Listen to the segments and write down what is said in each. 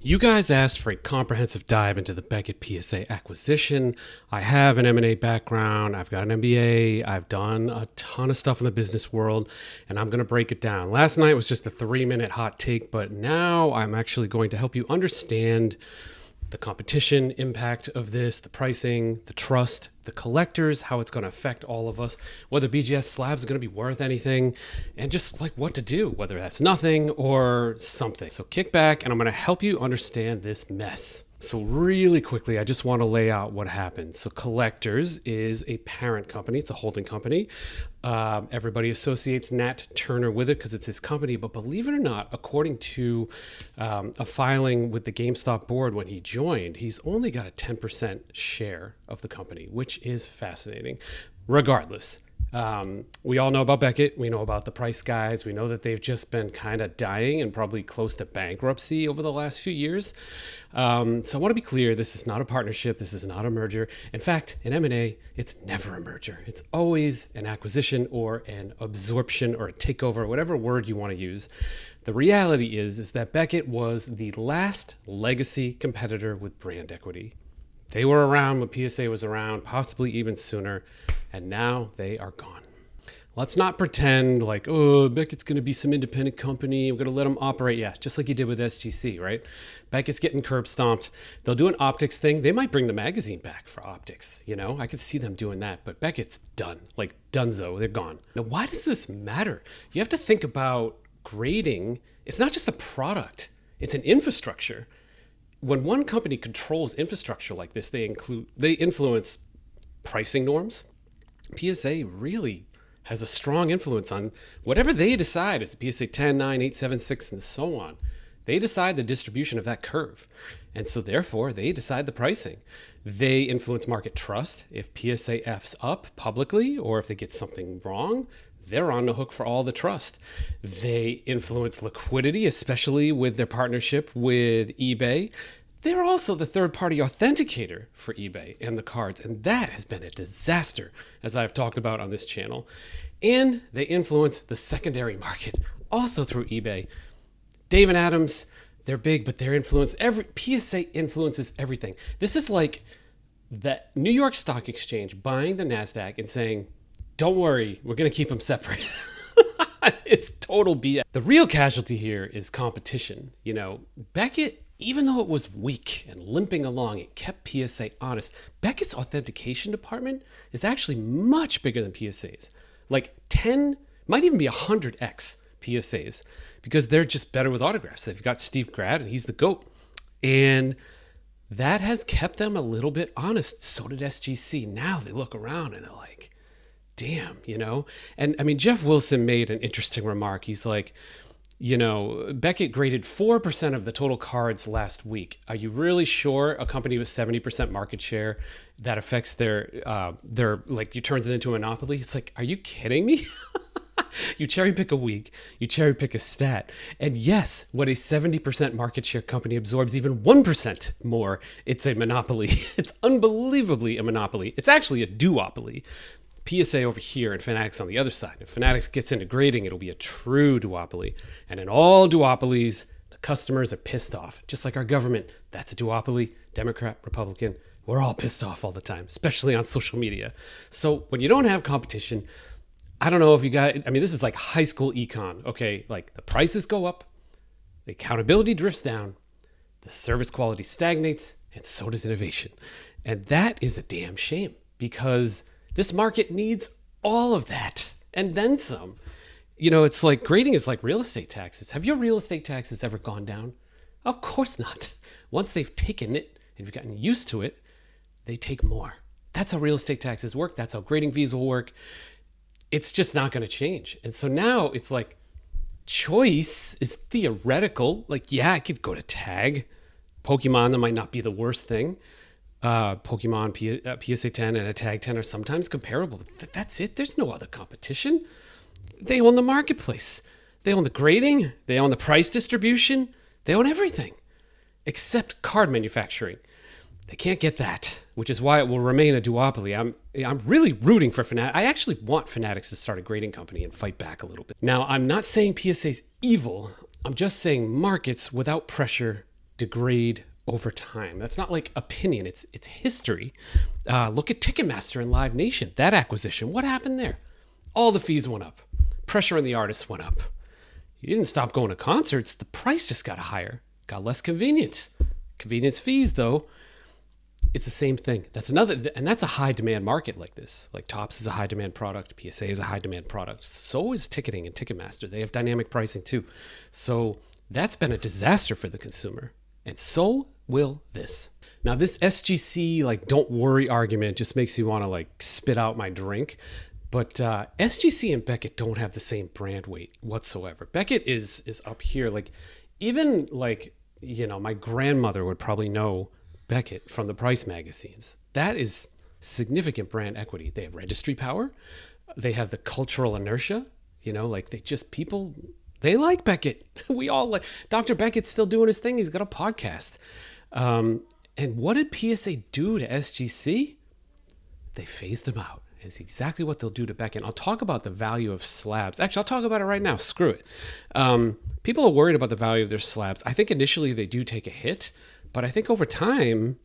You guys asked for a comprehensive dive into the Beckett PSA acquisition. I have an M&A background. I've got an MBA. I've done a ton of stuff in the business world, and I'm going to break it down. Last night was just a 3-minute hot take, but now I'm actually going to help you understand the competition impact of this, the pricing, the trust, the collectors, how it's going to affect all of us, whether BGS slabs are going to be worth anything, and just like what to do, whether that's nothing or something. So kick back and I'm going to help you understand this mess. So really quickly, I just want to lay out what happened. So Collectors is a parent company. It's a holding company. Everybody associates Nat Turner with it because it's his company. But believe it or not, according to a filing with the GameStop board when he joined, he's only got a 10% share of the company, which is fascinating. Regardless, we all know about Beckett. We know about the price guys. We know that they've just been kind of dying and probably close to bankruptcy over the last few years. So I want to be clear. This is not a partnership. This is not a merger. In fact, in M&A, it's never a merger. It's always an acquisition or an absorption or a takeover, whatever word you want to use. The reality is that Beckett was the last legacy competitor with brand equity. They were around when PSA was around, possibly even sooner, and now they are gone. Let's not pretend like, oh, Beckett's going to be some independent company. We're going to let them operate. Yeah, just like you did with SGC, right? Beckett's getting curb stomped. They'll do an optics thing. They might bring the magazine back for optics. You know, I could see them doing that, but Beckett's done, like dunzo. They're gone. Now, why does this matter? You have to think about grading. It's not just a product. It's an infrastructure. When one company controls infrastructure like this, they influence pricing norms. PSA really has a strong influence on whatever they decide is PSA 10, 9, 8, 7, 6, and so on. They decide the distribution of that curve. And so therefore, they decide the pricing. They influence market trust. If PSA F's up publicly or if they get something wrong, they're on the hook for all the trust. They influence liquidity, especially with their partnership with eBay. They're also the third-party authenticator for eBay and the cards, and that has been a disaster, as I've talked about on this channel. And they influence the secondary market, also through eBay. Dave and Adams, they're big, but their influence, PSA influences everything. This is like the New York Stock Exchange buying the NASDAQ and saying, don't worry, we're going to keep them separate. It's total BS. The real casualty here is competition. You know, Beckett, even though it was weak and limping along, it kept PSA honest. Beckett's authentication department is actually much bigger than PSA's. Like 10, might even be 100x PSA's, because they're just better with autographs. They've got Steve Grad, and he's the GOAT. And that has kept them a little bit honest. So did SGC. Now they look around and they're like, damn, you know? And I mean, Jeff Wilson made an interesting remark. He's like, you know, Beckett graded 4% of the total cards last week. Are you really sure a company with 70% market share that affects their like, you turns it into a monopoly? It's like, are you kidding me? You cherry pick a week, you cherry pick a stat. And yes, when a 70% market share company absorbs even 1% more, it's a monopoly. It's unbelievably a monopoly. It's actually a duopoly. PSA over here and Fanatics on the other side. If Fanatics gets into grading, it'll be a true duopoly. And in all duopolies, the customers are pissed off. Just like our government, that's a duopoly. Democrat, Republican, we're all pissed off all the time, especially on social media. So when you don't have competition, I don't know if you got, I mean, this is like high school econ. Okay, like the prices go up, the accountability drifts down, the service quality stagnates, and so does innovation. And that is a damn shame, because this market needs all of that and then some. You know, it's like grading is like real estate taxes. Have your real estate taxes ever gone down? Of course not. Once they've taken it and you've gotten used to it, they take more. That's how real estate taxes work. That's how grading fees will work. It's just not going to change. And so now it's like choice is theoretical. Like, yeah, I could go to tag. Pokemon, that might not be the worst thing. Pokemon PSA 10 and a Tag 10 are sometimes comparable. That's it. There's no other competition. They own the marketplace. They own the grading. They own the price distribution. They own everything except card manufacturing. They can't get that, which is why it will remain a duopoly. I'm really rooting for Fanatics. I actually want Fanatics to start a grading company and fight back a little bit. Now, I'm not saying PSA's evil. I'm just saying markets without pressure degrade over time. That's not like opinion, it's history. Look at Ticketmaster and Live Nation, that acquisition. What happened there? All the fees went up. Pressure on the artists went up. You didn't stop going to concerts. The price just got higher. Got less convenience. Convenience fees, though, it's the same thing. That's a high demand market like this. Like Topps is a high demand product. PSA is a high demand product. So is ticketing and Ticketmaster. They have dynamic pricing too. So that's been a disaster for the consumer. And so will this. Now, this SGC, like, don't worry argument just makes you want to, like, spit out my drink. But SGC and Beckett don't have the same brand weight whatsoever. Beckett is up here. Like, even, like, you know, my grandmother would probably know Beckett from the Price magazines. That is significant brand equity. They have registry power. They have the cultural inertia. You know, like, they like Beckett. We all like Dr. Beckett's still doing his thing. He's got a podcast. And what did PSA do to SGC? They phased them out. It's exactly what they'll do to Beckett. I'll talk about the value of slabs. Actually, I'll talk about it right now. Screw it. People are worried about the value of their slabs. I think initially they do take a hit, but I think over time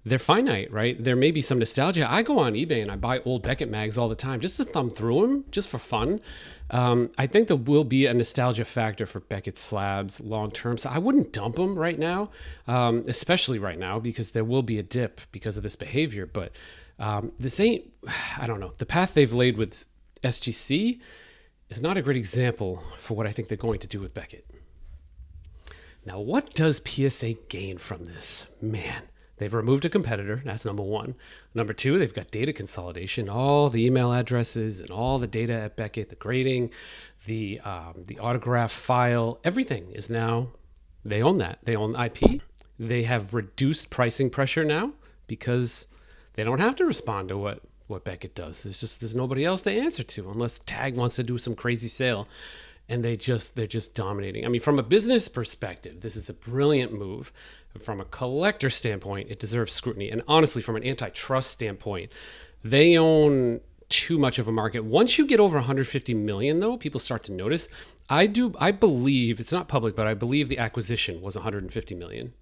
they're finite, right? There may be some nostalgia. I go on eBay and I buy old Beckett mags all the time just to thumb through them, just for fun. I think there will be a nostalgia factor for Beckett slabs long term. So I wouldn't dump them right now, especially right now, because there will be a dip because of this behavior. But this ain't, I don't know. The path they've laid with SGC is not a great example for what I think they're going to do with Beckett. Now, what does PSA gain from this? Man, they've removed a competitor. That's number one. Number two, they've got data consolidation, all the email addresses and all the data at Beckett, the grading, the autograph file, everything is now, they own that. They own IP. They have reduced pricing pressure now because they don't have to respond to what Beckett does. There's nobody else to answer to unless Tag wants to do some crazy sale. And they're just dominating. I mean, from a business perspective, this is a brilliant move. From a collector standpoint, it deserves scrutiny. And honestly, from an antitrust standpoint, they own too much of a market. Once you get over 150 million, though, people start to notice. I believe, it's not public, but I believe the acquisition was 150 million.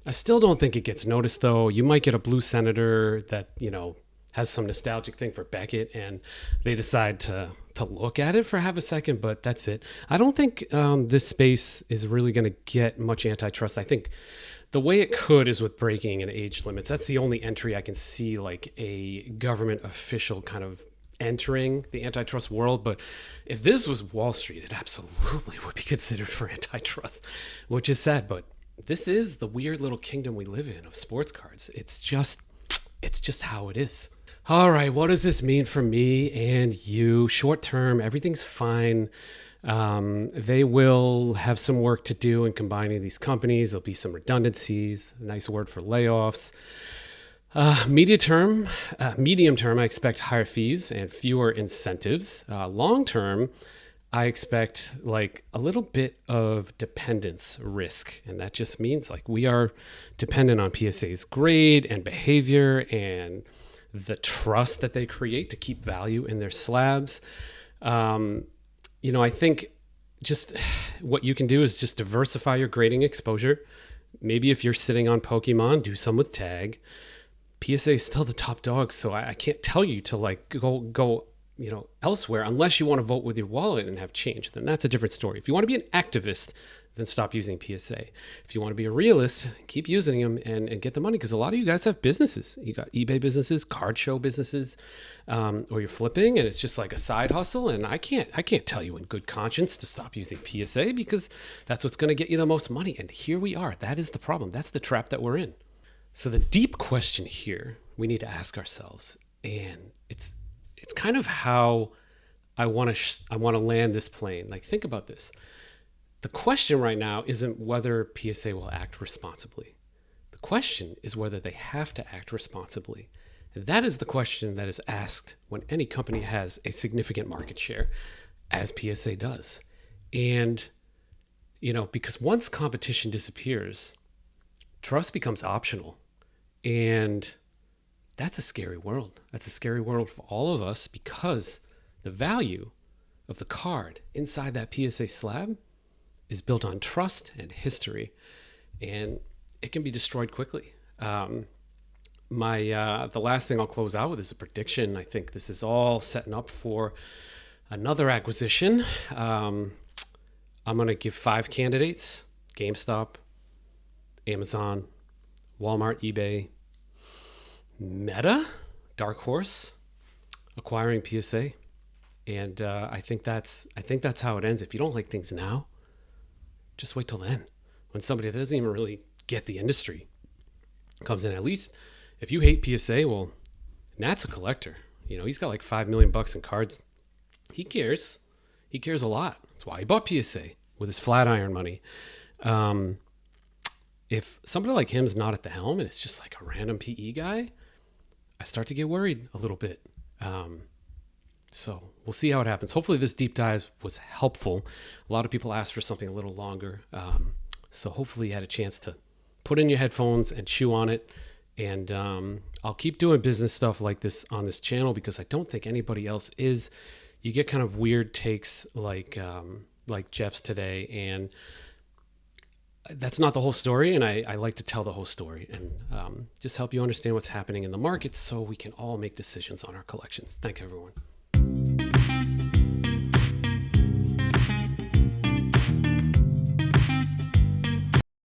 I still don't think it gets noticed, though. You might get a blue senator that, you know, has some nostalgic thing for Beckett, and they decide to look at it for half a second, but that's it. I don't think this space is really going to get much antitrust. I think the way it could is with breaking and age limits. That's the only entry I can see, like a government official kind of entering the antitrust world. But if this was Wall Street, it absolutely would be considered for antitrust, which is sad. But this is the weird little kingdom we live in of sports cards. It's just how it is. All right, what does this mean for me and you? Short term, everything's fine. They will have some work to do in combining these companies. There'll be some redundancies, a nice word for layoffs. Medium term, I expect higher fees and fewer incentives. Long term, I expect like a little bit of dependence risk. And that just means like we are dependent on PSA's grade and behavior and the trust that they create to keep value in their slabs. You know, I think just what you can do is just diversify your grading exposure. Maybe if you're sitting on Pokemon, do some with Tag. PSA is still the top dog, so I can't tell you to like go you know, elsewhere unless you want to vote with your wallet and have change. Then that's a different story. If you want to be an activist, then stop using PSA. If you want to be a realist, keep using them and get the money, because a lot of you guys have businesses. You got eBay businesses, card show businesses, or you're flipping, and it's just like a side hustle. And I can't tell you in good conscience to stop using PSA because that's what's going to get you the most money. And here we are. That is the problem. That's the trap that we're in. So the deep question here we need to ask ourselves, and it's kind of how I want to land this plane. Like, think about this. The question right now isn't whether PSA will act responsibly. The question is whether they have to act responsibly. And that is the question that is asked when any company has a significant market share, as PSA does. And, you know, because once competition disappears, trust becomes optional. And that's a scary world. That's a scary world for all of us, because the value of the card inside that PSA slab is built on trust and history. And it can be destroyed quickly. The last thing I'll close out with is a prediction. I think this is all setting up for another acquisition. I'm going to give 5 candidates: GameStop, Amazon, Walmart, eBay, Meta, Dark Horse, acquiring PSA. And I think that's how it ends. If you don't like things now, just wait till then, when somebody that doesn't even really get the industry comes in. At least if you hate PSA, well, Nat's a collector. He's got like $5 million in cards. He cares. He cares a lot. That's why he bought PSA with his Flatiron money. If somebody like him's not at the helm and it's just like a random PE guy, I start to get worried a little bit. So we'll see how it happens. Hopefully this deep dive was helpful. A lot of people asked for something a little longer. So hopefully you had a chance to put in your headphones and chew on it. And I'll keep doing business stuff like this on this channel because I don't think anybody else is. You get kind of weird takes like Jeff's today, and that's not the whole story. And I like to tell the whole story and just help you understand what's happening in the market so we can all make decisions on our collections. Thanks, everyone.